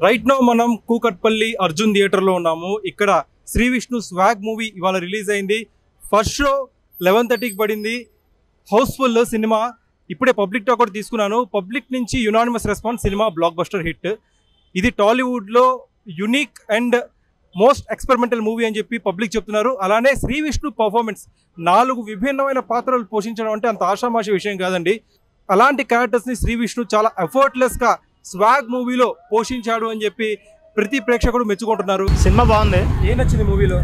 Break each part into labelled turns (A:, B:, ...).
A: Right now మనం కూకట్పల్లి అర్జున్ థియేటర్లో ఉన్నాము. ఇక్కడ శ్రీ విష్ణు స్వాగ్ మూవీ ఇవాళ రిలీజ్ అయింది. ఫస్ట్ షో 11:30కి పడింది. హౌస్ఫుల్ సినిమా. ఇప్పుడే పబ్లిక్ టాక్ కూడా తీసుకున్నాను. పబ్లిక్ నుంచి యునానిమస్ రెస్పాన్స్. సినిమా బ్లాక్ బస్టర్ హిట్. ఇది టాలీవుడ్లో unique and most experimental movie అని చెప్పి పబ్లిక్ చెప్తున్నారు. అలానే శ్రీ విష్ణు పర్ఫార్మెన్స్ 4 విభిన్నమైన పాత్రలు పోషించడం అంటే అంత ఆషామాషి విషయం కాదండి. అలాంటి క్యారెక్టర్స్ని శ్రీ విష్ణు చాలా ఎఫర్ట్లెస్గా స్వాగ్ మూవీలో పోషించాడు అని చెప్పి ప్రతి ప్రేక్షకుడు మెచ్చుకుంటున్నారు.
B: సినిమా బాగుంది.
A: ఏం నచ్చింది మూవీలో?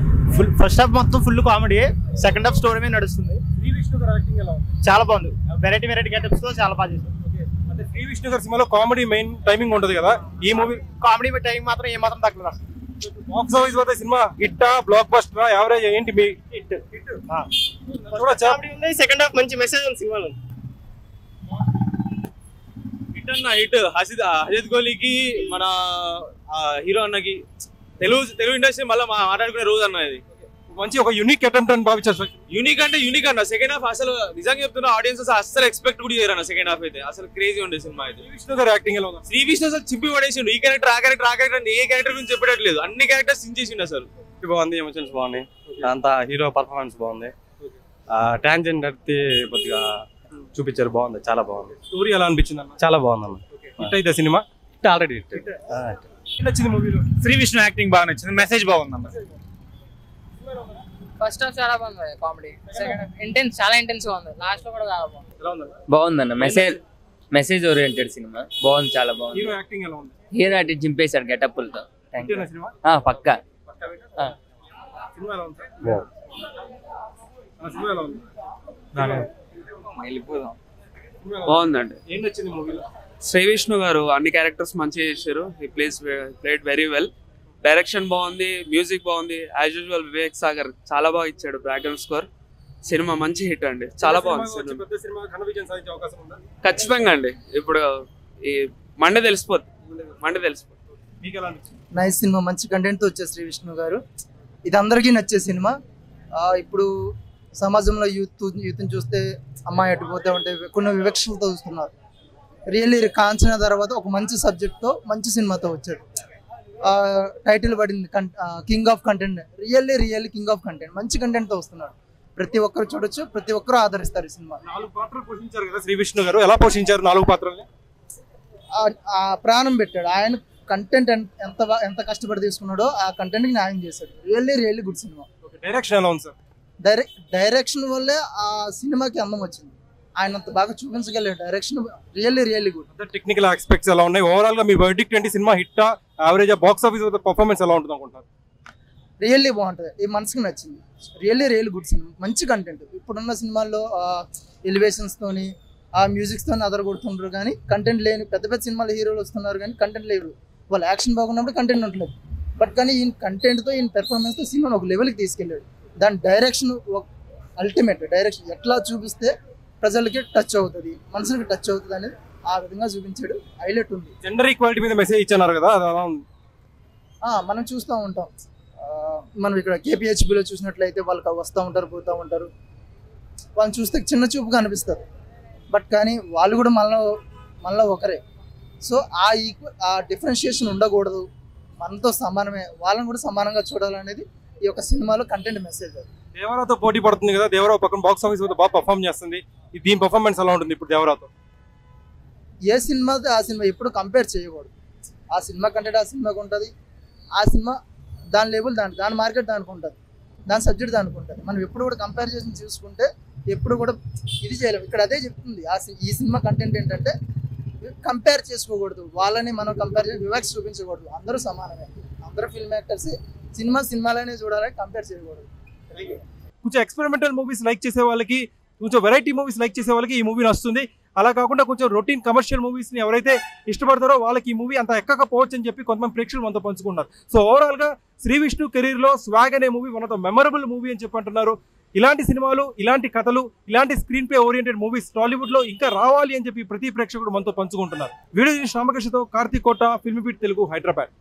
B: ఫస్ట్ హాఫ్ మొత్తం full comedy, second half story మీద నడుస్తుంది.
A: శ్రీ విష్ణు గారి యాక్టింగ్ ఎలా ఉంది?
B: చాలా బాగుంది. వెరైటీ గెటప్స్ తో చాలా బాగా చేశారు.
A: అంటే శ్రీ విష్ణు గారి సినిమాలో కామెడీ మెయిన్ టైమింగ్ ఉంటుంది కదా, ఈ మూవీ
B: కామెడీ టైం మాత్రం ఏమాత్రం తగ్గలేదు.
A: బాక్స్ ఆఫీస్ వద్ద సినిమా హిట్టా బ్లాక్ బస్టర్ యావరేజ్ ఏంటి మీ
B: హిట్
A: చూడొచ్చా?
B: సెకండ్ హాఫ్ మంచి మెసేజ్ ఉంది సినిమాలో.
C: హిట్ అన్న హిట్. అజిత్ కోహ్లీకి మన హీరో అన్నకి తెలుగు ఇండస్ట్రీ మళ్ళీ మాట్లాడుకునే రోజు అన్న ఇది.
A: మంచి ఒక యూనిక్ అటెంప్ట్ అని భావించారు.
C: యూనిక్ అంటే యూనిక్ అన్న. సెకండ్ హాఫ్ అసలు నిజంగా చెప్తున్నా, ఆడియన్స్ అసలు ఎక్స్పెక్ట్ కూడా చేయరు అన్న. సెకండ్ హాఫ్ అయితే అసలు క్రేజీ ఉండే సినిమా అయితే.
A: శ్రీ విష్ణు గారి యాక్టింగ్ ఎలా ఉంది?
C: శ్రీ విష్ణు అసలు చింపి పడేసిండు. ఈ క్యారెక్టర్ ఆ క్యారెక్టర్ ఏ క్యారెక్టర్ గురించి చెప్పట్లేదు, అన్ని క్యారెక్టర్స్ సించేసిండు అసలు.
D: బాగుంది, ఎమోషన్స్ బాగున్నాయి, అంతా హీరో పర్ఫార్మెన్స్ బాగుంది. ట్రాన్స్జెండర్ అయితే కొద్దిగా చూపించారు, బాగుంది, చాలా బాగుంది.
A: స్టోరీ ఎలా అనిపించింది అన్న?
D: చాలా బాగుంది అన్న.
A: హిట్ అయితే సినిమా
D: ఆల్రెడీ హిట్.
A: నచ్చింది మూవీలో?
B: శ్రీ విష్ణు యాక్టింగ్ బాగా నచ్చింది, మెసేజ్ బాగుందన్న.
E: ఫస్ట్ హాఫ్ చాలా బాగుంది కామెడీ, సెకండ్ హాఫ్ ఇంటెన్స్, చాలా ఇంటెన్స్ గా ఉంది. లాస్ట్ లో కూడా చాలా బాగుంది.
A: ఎలా ఉంది?
F: బాగుందన్న. మెసేజ్ ఓరియంటెడ్ సినిమా బాగుంది, చాలా బాగుంది.
A: హీరో యాక్టింగ్ ఎలా ఉంది?
F: హీరో అటు చింపేశాడు గెటప్పులతో.
A: సినిమా
F: పక్కా.
A: సినిమా ఎలా ఉంది? సినిమా ఎలా ఉంది?
C: బాగుందండి.
A: ఏం నచ్చింది మూవీలో?
C: శ్రీ విష్ణు గారు అన్ని క్యారెక్టర్స్ మంచిగా చేశారు. He played very well. Direction బాగుంది, మ్యూజిక్ బాగుంది. యాజ్ యూజువల్ వివేక్ సాగర్ చాలా బాగా ఇచ్చాడు బ్యాక్గ్రౌండ్ స్కోర్. సినిమా మంచి హిట్ అండి, చాలా బాగుంది సినిమా.
A: పెద్ద సినిమా ఘన విజయం సాధించే అవకాశం ఉందా?
C: ఖచ్చితంగా అండి. ఇప్పుడు ఈ మండే తెలిసిపోతుంది.
A: మీకు ఎలా అనిపించింది?
G: నైస్ సినిమా, మంచి కంటెంట్తో వచ్చే శ్రీ విష్ణు గారు. ఇది అందరికీ నచ్చే సినిమా. ఇప్పుడు సమాజంలో యూత్ని చూస్తే అమ్మాయి అడ్డుపోతే ఉంటే కొన్ని వివక్షలతో చూస్తున్నారు. రియల్లీ కాంచన తర్వాత ఒక మంచి సబ్జెక్ట్తో మంచి సినిమాతో వచ్చాడు. టైటిల్ పడింది king of content. Really king of content, మంచి కంటెంట్తో వస్తున్నాడు. ప్రతి ఒక్కరు చూడొచ్చు, ప్రతి ఒక్కరు ఆదరిస్తారు ఈ సినిమా.
A: 4 పాత్రలు పోషించారు కదా శ్రీ విష్ణు గారు. ఎలా పోషించారు 4 పాత్రల్ని?
G: ప్రాణం పెట్టాడు. ఆయన కంటెంట్ ఎంత కష్టపడి తీసుకున్నాడో ఆ కంటెంట్కి న్యాయం చేశాడు. Really good cinema.
A: డైరెక్షన్ ఎలా ఉంది సార్?
G: డైరెక్షన్ వల్లే ఆ సినిమాకి అందం వచ్చింది. ఆయన అంత బాగా చూపించగలిగాడు. Direction really good.
A: Technical aspects ఎలా ఉన్నాయి? ఓవరాల్ గా మీ వర్డిక్ట్ ఏంటి? సినిమా హిట్టా, యావరేజ్, బాక్స్ ఆఫీస్ పర్ఫార్మెన్స్ ఎలా ఉంటుంది అనుకుంటారు?
G: రియల్లీ బాగుంటుంది, ఈ మనసుకి నచ్చింది. రియల్లీ గుడ్ సినిమా, మంచి కంటెంట్. ఇప్పుడున్న సినిమాల్లో ఎలివేషన్స్తోని ఆ మ్యూజిక్స్తోని అదరగొడుతుంటారు, కానీ కంటెంట్ లేని పెద్ద సినిమాలు హీరోలు వస్తున్నారు కానీ కంటెంట్ లేరు. వాళ్ళు యాక్షన్ బాగున్నప్పుడు కంటెంట్ ఉండలేదు. బట్ కానీ ఈయన కంటెంట్తో, ఈయన పెర్ఫార్మెన్స్తో సినిమాను ఒక లెవెల్కి తీసుకెళ్ళాడు. దాని డైరెక్షన్ అల్టిమేట్. డైరెక్షన్ ఎట్లా చూపిస్తే ప్రజలకి టచ్ అవుతుంది, మనసులకి టచ్ అవుతుంది అనేది ఆ విధంగా చూపించాడు. హైలైట్ ఉంది.
A: జెండర్ ఈక్వాలిటీ మీద మెసేజ్ ఇచ్చారు కదా, అది ఎలా ఉంది?
G: మనం చూస్తూ ఉంటాం. మనం ఇక్కడ కేపీహెచ్బిలో చూసినట్లయితే వాళ్ళకి వస్తూ ఉంటారు, పోతూ ఉంటారు. వాళ్ళని చూస్తే చిన్న చూపుగా అనిపిస్తారు. బట్ కానీ వాళ్ళు కూడా మళ్ళీ ఒకరే. సో ఆ డిఫరెన్షియేషన్ ఉండకూడదు, మనతో సమానమే, వాళ్ళని కూడా సమానంగా చూడాలనేది ఈ యొక్క సినిమాలో కంటెంట్ మెసేజ్.
A: దేవరాతో పోటీ పడుతుంది కదా, దేవరావు పక్కన బాక్స్ ఆఫీస్ వద్ద బాగా పర్ఫామ్ చేస్తుంది. దీని పర్ఫార్మెన్స్ ఎలా ఉంటుంది ఇప్పుడు దేవరాతో?
G: ఏ సినిమాతో ఆ సినిమా ఎప్పుడు కంపేర్ చేయకూడదు. ఆ సినిమా కంటెంట్ ఆ సినిమాకి ఉంటుంది. ఆ సినిమా దాని లెవెల్ దాని మార్కెట్ దానికి ఉంటుంది, దాని సబ్జెక్ట్ దానికి ఉంటుంది. మనం ఎప్పుడు కూడా కంపేర్ చేసి చూసుకుంటే ఎప్పుడు కూడా ఇది చేయలేము. ఇక్కడ అదే చెప్తుంది ఈ సినిమా కంటెంట్ ఏంటంటే కంపేర్ చేసుకోకూడదు. వాళ్ళని మనం కంపేర్ చేసి వివక్ష చూపించకూడదు. అందరూ సమానమే, అందరూ ఫిల్మ్ యాక్టర్స్. సినిమాలనే చూడాలి, కంపేర్ చేయకూడదు.
A: కొంచెం ఎక్స్పెరిమెంటల్ మూవీస్ లైక్ చేసే వాళ్ళకి, కొంచెం వెరైటీ మూవీస్ లైక్ చేసే వాళ్ళకి ఈ మూవీ నచ్చుతుంది. అలా కాకుండా కొంచెం రొటీన్ కమర్షియల్ మూవీస్ని ఎవరైతే ఇష్టపడతారో వాళ్ళకి ఈ మూవీ అంత ఎక్కకపోవచ్చు అని చెప్పి కొంతమంది ప్రేక్షకులు మనతో పంచుకున్నారు. సో ఓవరాల్గా శ్రీ విష్ణు కెరీర్లో స్వాగ్ అనే movie one of the memorable movie అని చెప్పి అంటున్నారు. ఇలాంటి సినిమాలు, ఇలాంటి కథలు, ఇలాంటి స్క్రీన్ ప్లే ఓరియంటెడ్ మూవీస్ టాలీవుడ్లో ఇంకా రావాలి అని చెప్పి ప్రతి ప్రేక్షకుడు మనతో పంచుకుంటున్నారు. వీడియో రామకృష్ణతో కార్తీక్ కోట, ఫిల్మ్ బీట్ తెలుగు, హైదరాబాద్.